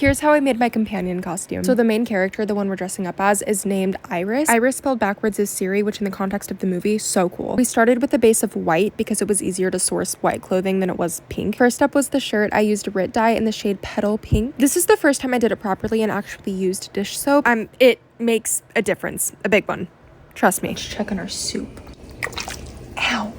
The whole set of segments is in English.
Here's how I made my companion costume. So the main character, the one we're dressing up as, is named Iris. Iris spelled backwards is Siri, which in the context of the movie, so cool. We started with a base of white because it was easier to source white clothing than it was pink. First up was the shirt. I used Rit dye in the shade Petal Pink. This is the first time I did it properly and actually used dish soap. It makes a difference, a big one. Trust me. Let's check on our soup. Ow.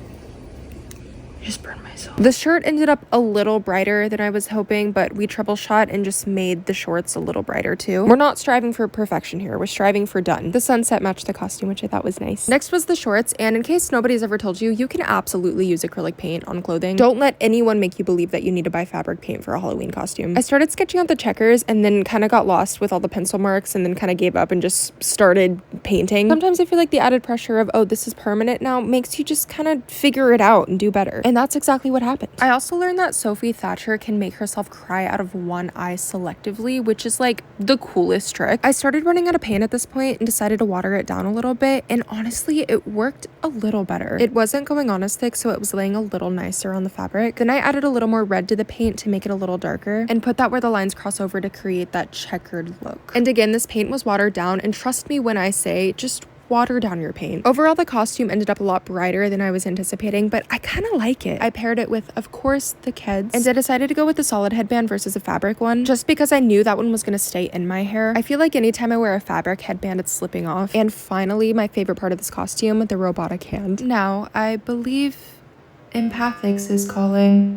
I just burned myself. The shirt ended up a little brighter than I was hoping, but we troubleshot and just made the shorts a little brighter too. We're not striving for perfection here. We're striving for done. The sunset matched the costume, which I thought was nice. Next was the shorts, and in case nobody's ever told you, you can absolutely use acrylic paint on clothing. Don't let anyone make you believe that you need to buy fabric paint for a Halloween costume. I started sketching out the checkers and then kind of got lost with all the pencil marks and then kind of gave up and just started painting. Sometimes I feel like the added pressure of, oh, this is permanent now, makes you just kind of figure it out and do better. And that's exactly what happened. I also learned that Sophie Thatcher can make herself cry out of one eye selectively, which is like the coolest trick. I started running out of paint at this point and decided to water it down a little bit, and honestly, it worked a little better. It wasn't going on as thick, so it was laying a little nicer on the fabric. Then I added a little more red to the paint to make it a little darker and put that where the lines cross over to create that checkered look. And again, this paint was watered down, and trust me when I say, just water down your paint. Overall, the costume ended up a lot brighter than I was anticipating, but I kind of like it. I paired it with, of course, the Keds, and I decided to go with the solid headband versus a fabric one, just because I knew that one was going to stay in my hair. I feel like anytime I wear a fabric headband, it's slipping off. And finally, my favorite part of this costume, the robotic hand. Now, I believe Empathics is calling.